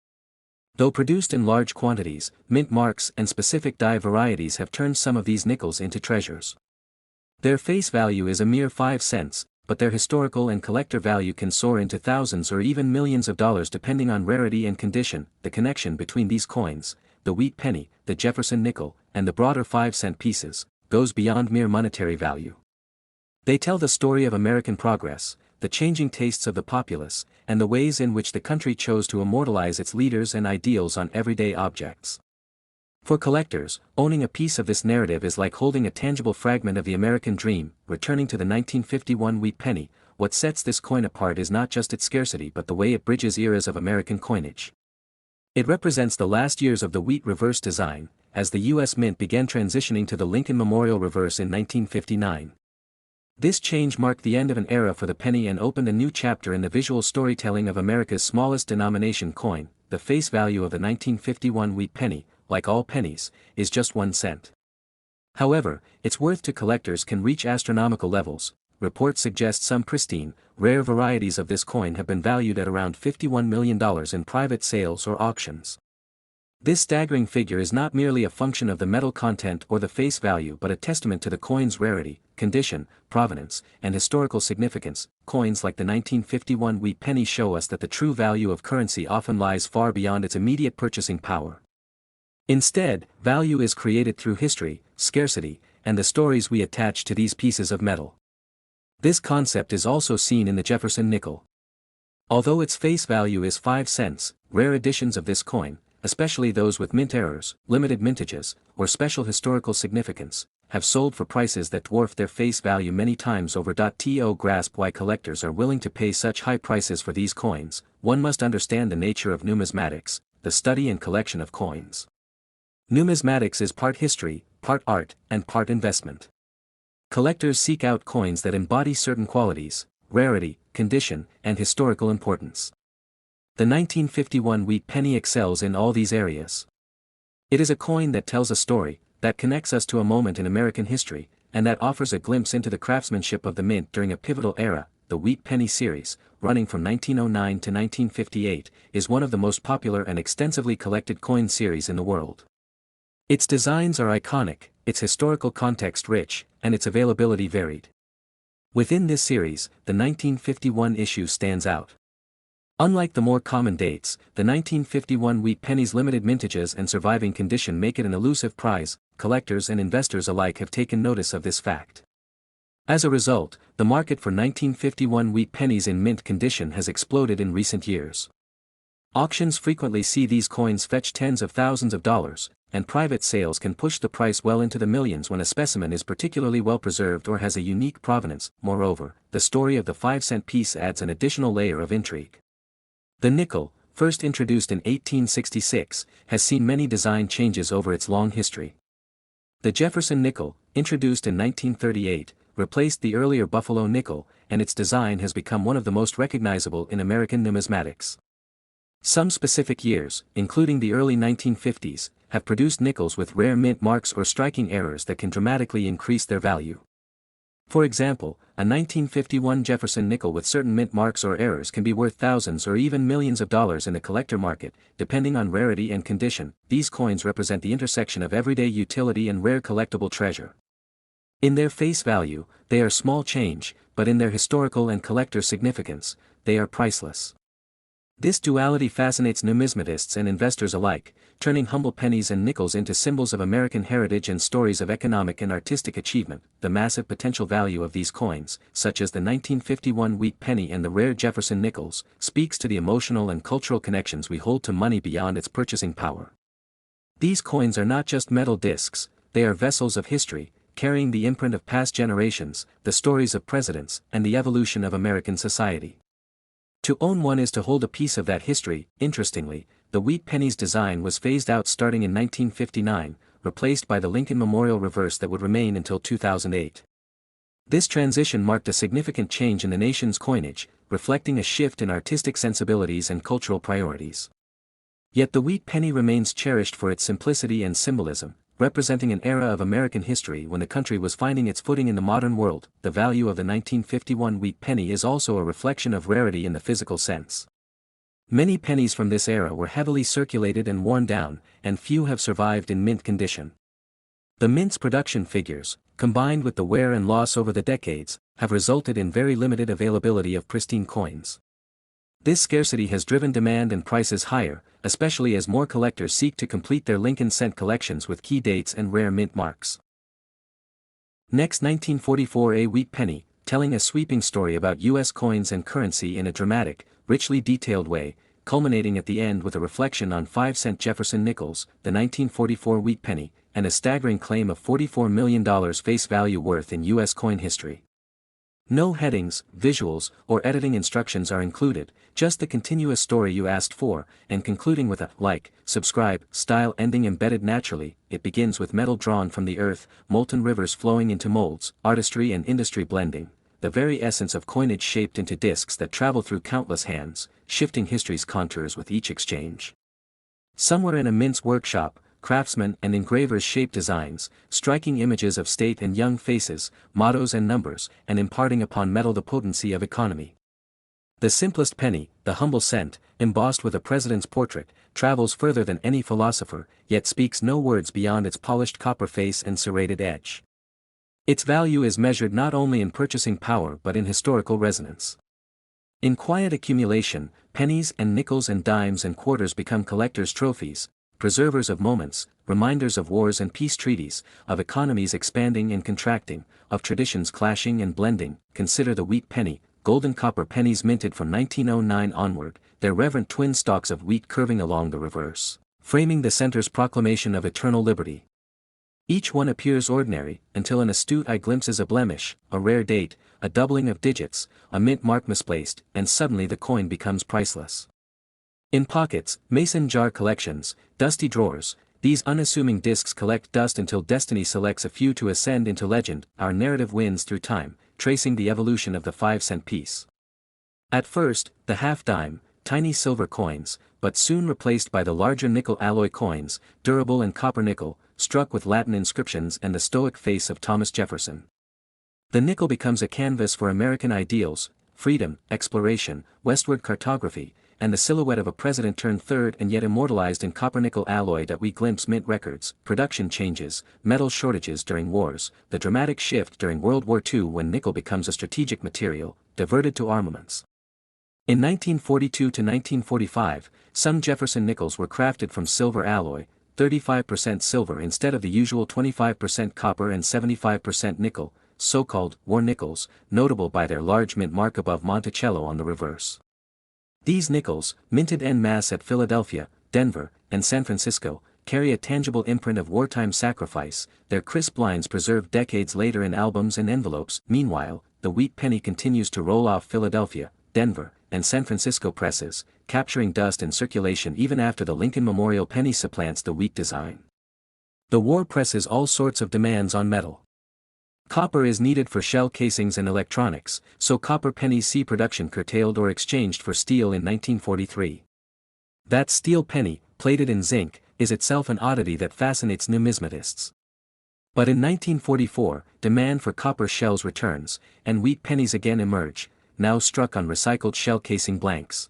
Though produced in large quantities, mint marks and specific die varieties have turned some of these nickels into treasures. Their face value is a mere 5 cents, but their historical and collector value can soar into thousands or even millions of dollars depending on rarity and condition. The connection between these coins, the wheat penny, the Jefferson nickel, and the broader 5-cent pieces, goes beyond mere monetary value. They tell the story of American progress, the changing tastes of the populace, and the ways in which the country chose to immortalize its leaders and ideals on everyday objects. For collectors, owning a piece of this narrative is like holding a tangible fragment of the American dream. Returning to the 1951 wheat penny, what sets this coin apart is not just its scarcity but the way it bridges eras of American coinage. It represents the last years of the wheat reverse design, as the U.S. Mint began transitioning to the Lincoln Memorial reverse in 1959. This change marked the end of an era for the penny and opened a new chapter in the visual storytelling of America's smallest denomination coin. The face value of the 1951 wheat penny, like all pennies, is just 1 cent. However, its worth to collectors can reach astronomical levels. Reports suggest some pristine, rare varieties of this coin have been valued at around $51 million in private sales or auctions. This staggering figure is not merely a function of the metal content or the face value but a testament to the coin's rarity, condition, provenance, and historical significance. Coins like the 1951 wheat penny show us that the true value of currency often lies far beyond its immediate purchasing power. Instead, value is created through history, scarcity, and the stories we attach to these pieces of metal. This concept is also seen in the Jefferson nickel. Although its face value is 5 cents, rare editions of this coin, especially those with mint errors, limited mintages, or special historical significance, have sold for prices that dwarf their face value many times over. To grasp why collectors are willing to pay such high prices for these coins, one must understand the nature of numismatics, the study and collection of coins. Numismatics is part history, part art, and part investment. Collectors seek out coins that embody certain qualities, rarity, condition, and historical importance. The 1951 wheat penny excels in all these areas. It is a coin that tells a story, that connects us to a moment in American history, and that offers a glimpse into the craftsmanship of the mint during a pivotal era. The wheat penny series, running from 1909 to 1958, is one of the most popular and extensively collected coin series in the world. Its designs are iconic, its historical context rich, and its availability varied. Within this series, the 1951 issue stands out. Unlike the more common dates, the 1951 wheat penny's limited mintages and surviving condition make it an elusive prize. Collectors and investors alike have taken notice of this fact. As a result, the market for 1951 wheat pennies in mint condition has exploded in recent years. Auctions frequently see these coins fetch tens of thousands of dollars, and private sales can push the price well into the millions when a specimen is particularly well preserved or has a unique provenance. Moreover, the story of the 5-cent piece adds an additional layer of intrigue. The nickel, first introduced in 1866, has seen many design changes over its long history. The Jefferson nickel, introduced in 1938, replaced the earlier Buffalo nickel, and its design has become one of the most recognizable in American numismatics. Some specific years, including the early 1950s, have produced nickels with rare mint marks or striking errors that can dramatically increase their value. For example, a 1951 Jefferson nickel with certain mint marks or errors can be worth thousands or even millions of dollars in the collector market, depending on rarity and condition. These coins represent the intersection of everyday utility and rare collectible treasure. In their face value, they are small change, but in their historical and collector significance, they are priceless. This duality fascinates numismatists and investors alike, turning humble pennies and nickels into symbols of American heritage and stories of economic and artistic achievement. The massive potential value of these coins, such as the 1951 wheat penny and the rare Jefferson nickels, speaks to the emotional and cultural connections we hold to money beyond its purchasing power. These coins are not just metal discs, they are vessels of history, carrying the imprint of past generations, the stories of presidents, and the evolution of American society. To own one is to hold a piece of that history. Interestingly, the wheat penny's design was phased out starting in 1959, replaced by the Lincoln Memorial reverse that would remain until 2008. This transition marked a significant change in the nation's coinage, reflecting a shift in artistic sensibilities and cultural priorities. Yet the wheat penny remains cherished for its simplicity and symbolism, representing an era of American history when the country was finding its footing in the modern world. The value of the 1951 wheat penny is also a reflection of rarity in the physical sense. Many pennies from this era were heavily circulated and worn down, and few have survived in mint condition. The mint's production figures, combined with the wear and loss over the decades, have resulted in very limited availability of pristine coins. This scarcity has driven demand and prices higher, especially as more collectors seek to complete their Lincoln cent collections with key dates and rare mint marks. Next, 1944, a wheat penny, telling a sweeping story about U.S. coins and currency in a dramatic, richly detailed way, culminating at the end with a reflection on 5-cent Jefferson nickels, the 1944 wheat penny, and a staggering claim of $44 million face value worth in U.S. coin history. No headings, visuals, or editing instructions are included, just the continuous story you asked for, and concluding with a like, subscribe style ending embedded naturally. It begins with metal drawn from the earth, molten rivers flowing into molds, artistry and industry blending, the very essence of coinage shaped into discs that travel through countless hands, shifting history's contours with each exchange. Somewhere in a mint's workshop, craftsmen and engravers shape designs, striking images of state and young faces, mottos and numbers, and imparting upon metal the potency of economy. The simplest penny, the humble cent, embossed with a president's portrait, travels further than any philosopher, yet speaks no words beyond its polished copper face and serrated edge. Its value is measured not only in purchasing power but in historical resonance. In quiet accumulation, pennies and nickels and dimes and quarters become collectors' trophies, preservers of moments, reminders of wars and peace treaties, of economies expanding and contracting, of traditions clashing and blending. Consider the wheat penny, golden copper pennies minted from 1909 onward, their reverent twin stalks of wheat curving along the reverse, framing the center's proclamation of eternal liberty. Each one appears ordinary, until an astute eye glimpses a blemish, a rare date, a doubling of digits, a mint mark misplaced, and suddenly the coin becomes priceless. In pockets, mason jar collections, dusty drawers, these unassuming discs collect dust until destiny selects a few to ascend into legend. Our narrative wins through time, tracing the evolution of the 5-cent piece. At first, the half-dime, tiny silver coins, but soon replaced by the larger nickel alloy coins, durable and copper nickel, struck with Latin inscriptions and the stoic face of Thomas Jefferson. The nickel becomes a canvas for American ideals, freedom, exploration, westward cartography, and the silhouette of a president turned third and yet immortalized in copper-nickel alloy that we glimpse mint records, production changes, metal shortages during wars, the dramatic shift during World War II when nickel becomes a strategic material, diverted to armaments. In 1942 to 1945, some Jefferson nickels were crafted from silver alloy, 35% silver instead of the usual 25% copper and 75% nickel, so-called war nickels, notable by their large mint mark above Monticello on the reverse. These nickels, minted en masse at Philadelphia, Denver, and San Francisco, carry a tangible imprint of wartime sacrifice, their crisp lines preserved decades later in albums and envelopes. Meanwhile, the wheat penny continues to roll off Philadelphia, Denver, and San Francisco presses, capturing dust in circulation even after the Lincoln Memorial penny supplants the wheat design. The war presses all sorts of demands on metal. Copper is needed for shell casings and electronics, so copper pennies see production curtailed or exchanged for steel in 1943. That steel penny, plated in zinc, is itself an oddity that fascinates numismatists. But in 1944, demand for copper shells returns, and wheat pennies again emerge, now struck on recycled shell casing blanks.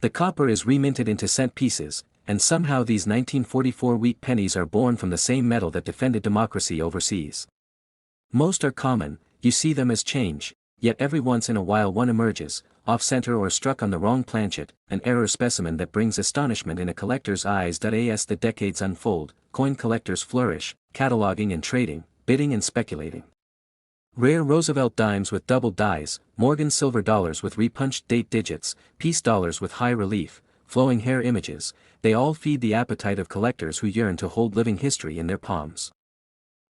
The copper is reminted into cent pieces, and somehow these 1944 wheat pennies are born from the same metal that defended democracy overseas. Most are common, you see them as change, yet every once in a while one emerges, off-center or struck on the wrong planchet, an error specimen that brings astonishment in a collector's eyes. As the decades unfold, coin collectors flourish, cataloging and trading, bidding and speculating. Rare Roosevelt dimes with double dies, Morgan silver dollars with repunched date digits, peace dollars with high relief, flowing hair images, they all feed the appetite of collectors who yearn to hold living history in their palms.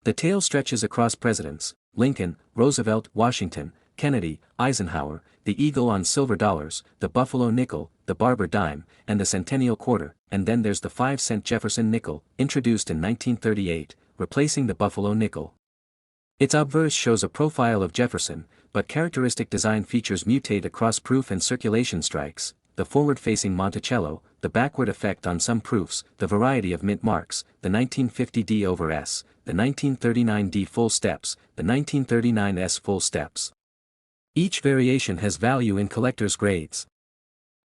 The tale stretches across presidents: Lincoln, Roosevelt, Washington, Kennedy, Eisenhower, the eagle on silver dollars, the buffalo nickel, the barber dime, and the centennial quarter, and then there's the 5-cent Jefferson nickel, introduced in 1938, replacing the buffalo nickel. Its obverse shows a profile of Jefferson, but characteristic design features mutate across proof and circulation strikes, the forward-facing Monticello, the backward effect on some proofs, the variety of mint marks, the 1950 D over S, the 1939 D full steps, the 1939 S full steps. Each variation has value in collectors' grades.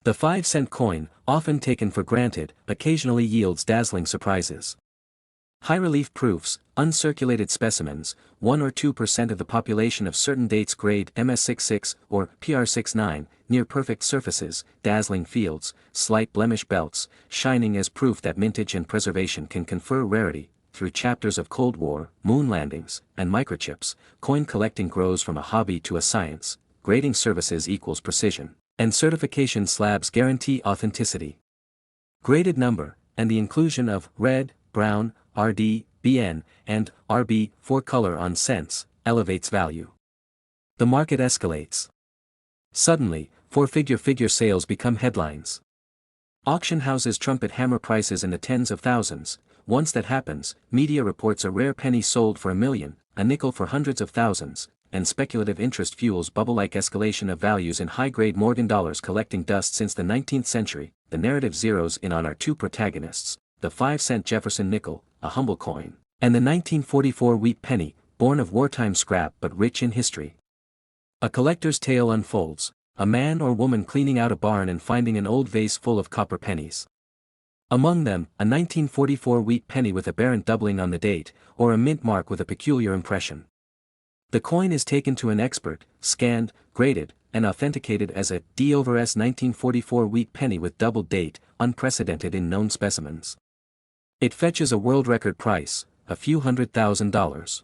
The 5-cent coin, often taken for granted, occasionally yields dazzling surprises. High-relief proofs, uncirculated specimens, 1 or 2% of the population of certain dates grade MS66 or PR69, near-perfect surfaces, dazzling fields, slight blemish belts, shining as proof that mintage and preservation can confer rarity. Through chapters of Cold War, moon landings, and microchips, coin collecting grows from a hobby to a science, grading services equals precision, and certification slabs guarantee authenticity. Graded number, and the inclusion of red, brown, RD, BN, and RB for color on cents, elevates value. The market escalates. Suddenly, four-figure sales become headlines. Auction houses trumpet hammer prices in the tens of thousands. Once that happens, media reports a rare penny sold for $1 million, a nickel for hundreds of thousands, and speculative interest fuels bubble-like escalation of values in high-grade Morgan dollars collecting dust since the 19th century. The narrative zeroes in on our two protagonists, the 5-cent Jefferson nickel, a humble coin, and the 1944 wheat penny, born of wartime scrap but rich in history. A collector's tale unfolds, a man or woman cleaning out a barn and finding an old vase full of copper pennies. Among them, a 1944 wheat penny with aberrant doubling on the date, or a mint mark with a peculiar impression. The coin is taken to an expert, scanned, graded, and authenticated as a D over S 1944 wheat penny with doubled date, unprecedented in known specimens. It fetches a world record price, a few $100,000.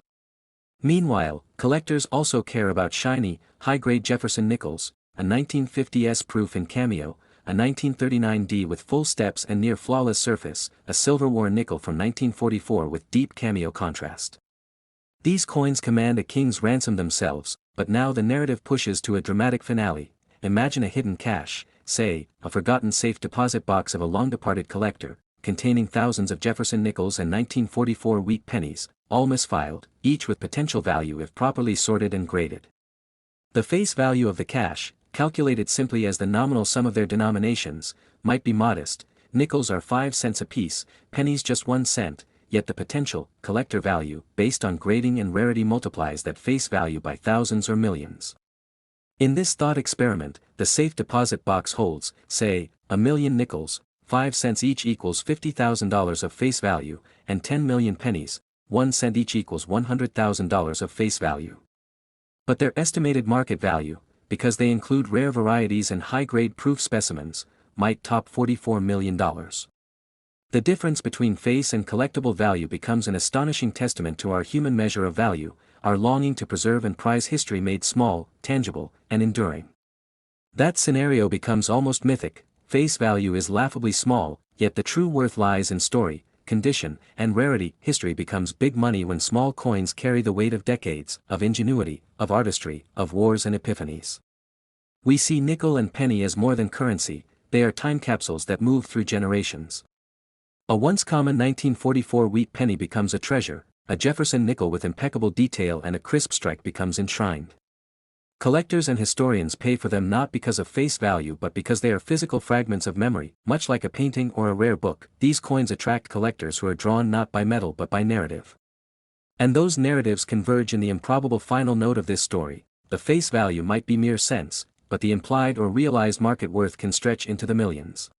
Meanwhile, collectors also care about shiny, high-grade Jefferson nickels, a 1950s proof in cameo, a 1939 D with full steps and near flawless surface, a Silver War nickel from 1944 with deep cameo contrast. These coins command a king's ransom themselves, but now the narrative pushes to a dramatic finale. Imagine a hidden cache, say, a forgotten safe deposit box of a long-departed collector, containing thousands of Jefferson nickels and 1944 wheat pennies, all misfiled, each with potential value if properly sorted and graded. The face value of the cache, calculated simply as the nominal sum of their denominations, might be modest. Nickels are 5 cents apiece, pennies just 1 cent, yet the potential collector value, based on grading and rarity, multiplies that face value by thousands or millions. In this thought experiment, the safe deposit box holds, say, 1 million nickels, 5 cents each equals $50,000 of face value, and 10 million pennies, 1 cent each equals $100,000 of face value. But their estimated market value, because they include rare varieties and high-grade proof specimens, might top $44 million. The difference between face and collectible value becomes an astonishing testament to our human measure of value, our longing to preserve and prize history made small, tangible, and enduring. That scenario becomes almost mythic. Face value is laughably small, yet the true worth lies in story, condition, and rarity. History becomes big money when small coins carry the weight of decades, of ingenuity, of artistry, of wars and epiphanies. We see nickel and penny as more than currency, they are time capsules that move through generations. A once common 1944 wheat penny becomes a treasure, a Jefferson nickel with impeccable detail and a crisp strike becomes enshrined. Collectors and historians pay for them not because of face value but because they are physical fragments of memory, much like a painting or a rare book. These coins attract collectors who are drawn not by metal but by narrative. And those narratives converge in the improbable final note of this story. The face value might be mere cents, but the implied or realized market worth can stretch into the millions.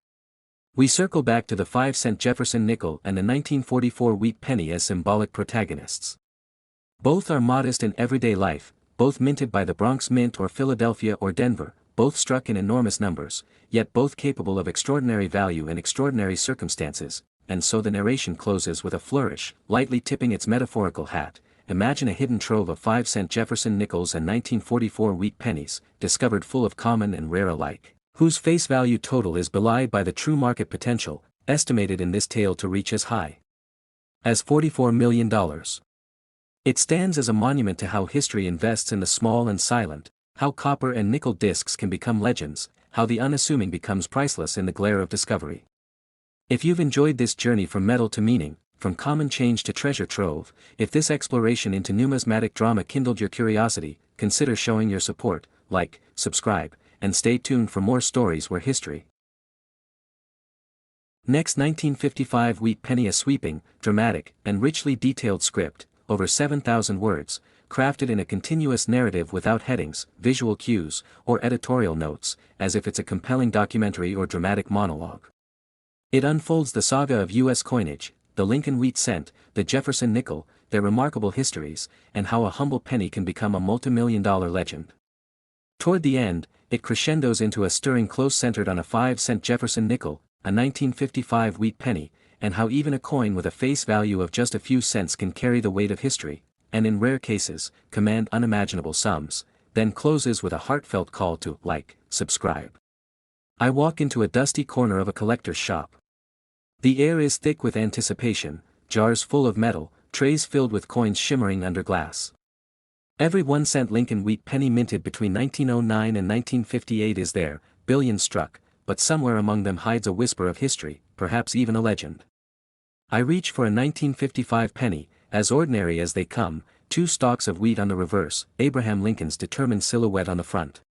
We circle back to the 5-cent Jefferson nickel and the 1944 wheat penny as symbolic protagonists. Both are modest in everyday life, both minted by the Bronx Mint or Philadelphia or Denver, both struck in enormous numbers, yet both capable of extraordinary value in extraordinary circumstances, and so the narration closes with a flourish, lightly tipping its metaphorical hat. Imagine a hidden trove of 5-cent Jefferson nickels and 1944 wheat pennies, discovered full of common and rare alike, whose face value total is belied by the true market potential, estimated in this tale to reach as high as $44 million. It stands as a monument to how history invests in the small and silent, how copper and nickel discs can become legends, how the unassuming becomes priceless in the glare of discovery. If you've enjoyed this journey from metal to meaning, from common change to treasure trove. If this exploration into numismatic drama kindled your curiosity, consider showing your support, like, subscribe, and stay tuned for more stories where history. Next, 1955 wheat penny, a sweeping, dramatic, and richly detailed script, over 7,000 words, crafted in a continuous narrative without headings, visual cues, or editorial notes, as if it's a compelling documentary or dramatic monologue. It unfolds the saga of U.S. coinage, the Lincoln wheat cent, the Jefferson nickel, their remarkable histories, and how a humble penny can become a multi-million-dollar legend. Toward the end, it crescendos into a stirring close centered on a 5-cent Jefferson nickel, a 1955 wheat penny, and how even a coin with a face value of just a few cents can carry the weight of history, and in rare cases, command unimaginable sums, then closes with a heartfelt call to like, subscribe. I walk into a dusty corner of a collector's shop. The air is thick with anticipation, jars full of metal, trays filled with coins shimmering under glass. Every 1-cent Lincoln wheat penny minted between 1909 and 1958 is there, billions struck, but somewhere among them hides a whisper of history, perhaps even a legend. I reach for a 1955 penny, as ordinary as they come, 2 stalks of wheat on the reverse, Abraham Lincoln's determined silhouette on the front.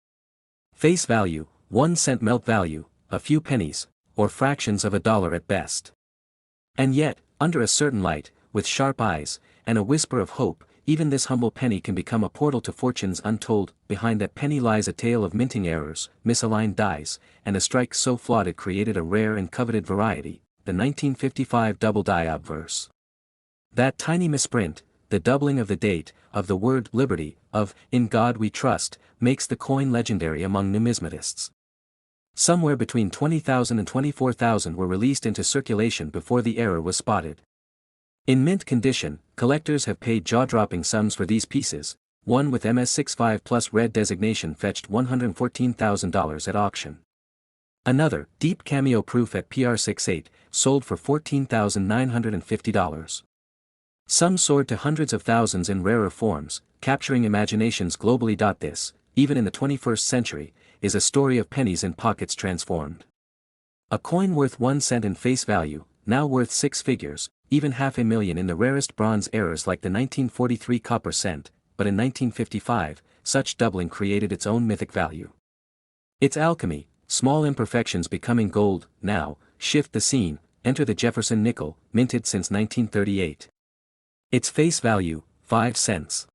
Face value, 1-cent melt value, a few pennies, or fractions of a dollar at best. And yet, under a certain light, with sharp eyes, and a whisper of hope, even this humble penny can become a portal to fortunes untold. Behind that penny lies a tale of minting errors, misaligned dies, and a strike so flawed it created a rare and coveted variety, the 1955 double die obverse. That tiny misprint, the doubling of the date, of the word liberty, of in God we trust, makes the coin legendary among numismatists. Somewhere between 20,000 and 24,000 were released into circulation before the error was spotted. In mint condition, collectors have paid jaw-dropping sums for these pieces. One with MS65 plus red designation fetched $114,000 at auction. Another, deep cameo proof at PR68, sold for $14,950. Some soared to hundreds of thousands in rarer forms, capturing imaginations globally. This, even in the 21st century, is a story of pennies in pockets transformed. A coin worth 1 cent in face value, now worth 6 figures, even $500,000 in the rarest bronze eras like the 1943 copper cent, but in 1955, such doubling created its own mythic value. Its alchemy, small imperfections becoming gold, now, shift the scene. Enter the Jefferson nickel, minted since 1938. Its face value, 5 cents.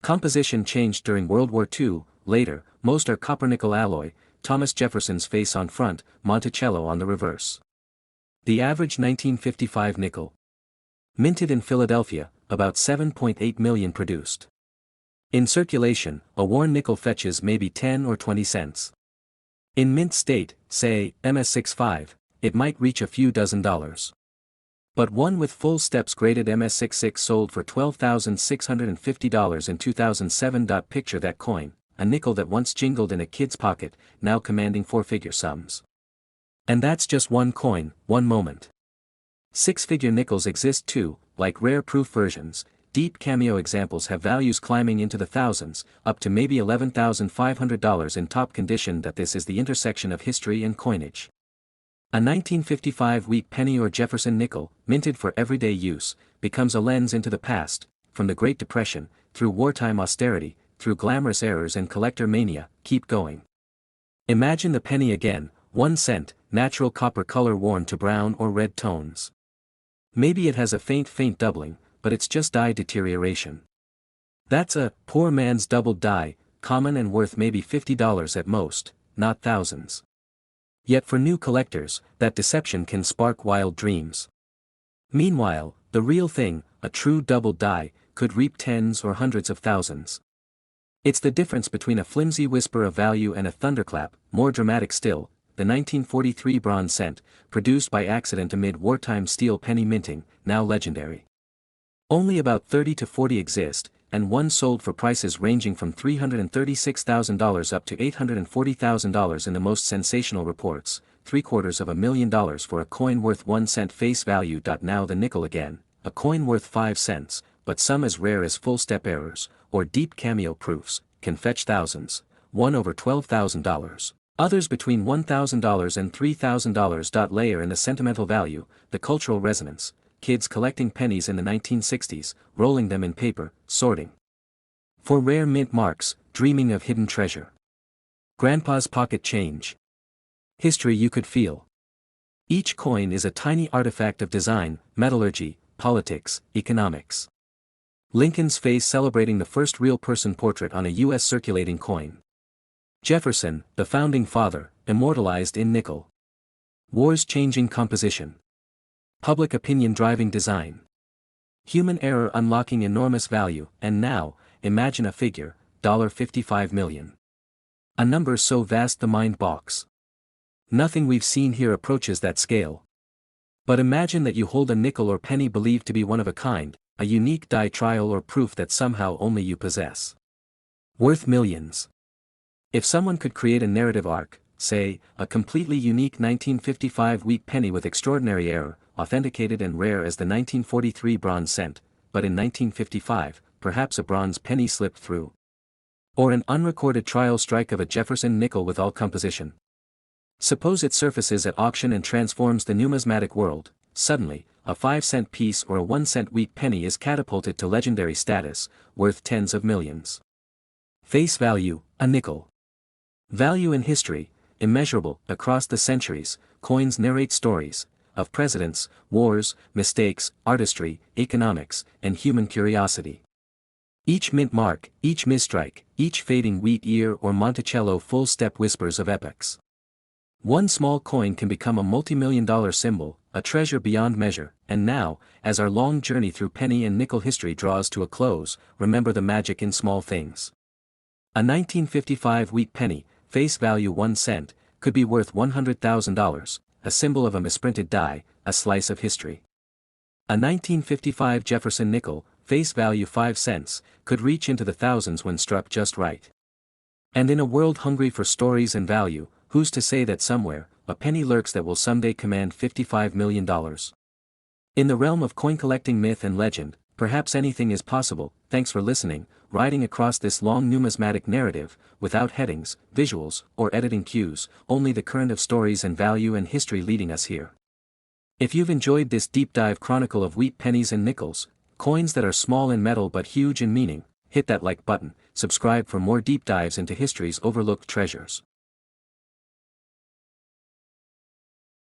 Composition changed during World War II, later, most are copper-nickel alloy, Thomas Jefferson's face on front, Monticello on the reverse. The average 1955 nickel. Minted in Philadelphia, about 7.8 million produced. In circulation, a worn nickel fetches maybe 10 or 20 cents. In mint state, say, MS65, it might reach a few dozen dollars. But one with full steps graded MS66 sold for $12,650 in 2007. Picture that coin, a nickel that once jingled in a kid's pocket, now commanding 4-figure sums. And that's just one coin, one moment. 6-figure nickels exist too, like rare proof versions. Deep cameo examples have values climbing into the thousands, up to maybe $11,500 in top condition. This is the intersection of history and coinage. A 1955 wheat penny or Jefferson nickel, minted for everyday use, becomes a lens into the past, from the Great Depression, through wartime austerity, through glamorous errors and collector mania. Keep going. Imagine the penny again, 1 cent, natural copper color worn to brown or red tones. Maybe it has a faint doubling, but it's just die deterioration. That's a poor man's doubled die, common and worth maybe $50 at most, not thousands. Yet for new collectors, that deception can spark wild dreams. Meanwhile, the real thing, a true doubled die, could reap tens or hundreds of thousands. It's the difference between a flimsy whisper of value and a thunderclap. More dramatic still, the 1943 bronze cent, produced by accident amid wartime steel penny minting, now legendary. Only about 30 to 40 exist, and one sold for prices ranging from $336,000 up to $840,000 in the most sensational reports, $750,000 for a coin worth 1 cent face value. Now the nickel again, a coin worth 5 cents, but some as rare as full-step errors, or deep cameo proofs, can fetch thousands, one over $12,000. Others between $1,000 and $3,000. Layer in the sentimental value, the cultural resonance, kids collecting pennies in the 1960s, rolling them in paper, sorting for rare mint marks, dreaming of hidden treasure. Grandpa's pocket change. History you could feel. Each coin is a tiny artifact of design, metallurgy, politics, economics. Lincoln's face celebrating the first real person portrait on a U.S. circulating coin. Jefferson, the founding father, immortalized in nickel. Wars changing composition. Public opinion driving design. Human error unlocking enormous value, and now, imagine a figure, $55 million. A number so vast the mind balks. Nothing we've seen here approaches that scale. But imagine that you hold a nickel or penny believed to be one of a kind, a unique die trial or proof that somehow only you possess. Worth millions. If someone could create a narrative arc, say, a completely unique 1955 wheat penny with extraordinary error, authenticated and rare as the 1943 bronze cent, but in 1955, perhaps a bronze penny slipped through. Or an unrecorded trial strike of a Jefferson nickel with all composition. Suppose it surfaces at auction and transforms the numismatic world. Suddenly, a 5-cent piece or a 1-cent wheat penny is catapulted to legendary status, worth tens of millions. Face value, a nickel. Value in history, immeasurable. Across the centuries, coins narrate stories of presidents, wars, mistakes, artistry, economics, and human curiosity. Each mint mark, each misstrike, each fading wheat ear or Monticello full step whispers of epochs. One small coin can become a multi-million-dollar symbol, a treasure beyond measure, and now, as our long journey through penny and nickel history draws to a close, remember the magic in small things. A 1955 wheat penny, face value 1 cent, could be worth $100,000, a symbol of a misprinted die, a slice of history. A 1955 Jefferson nickel, face value 5 cents, could reach into the thousands when struck just right. And in a world hungry for stories and value, who's to say that somewhere, a penny lurks that will someday command $55 million? In the realm of coin collecting myth and legend, perhaps anything is possible. Thanks for listening, riding across this long numismatic narrative, without headings, visuals, or editing cues, only the current of stories and value and history leading us here. If you've enjoyed this deep dive chronicle of wheat pennies and nickels, coins that are small in metal but huge in meaning, hit that like button, subscribe for more deep dives into history's overlooked treasures.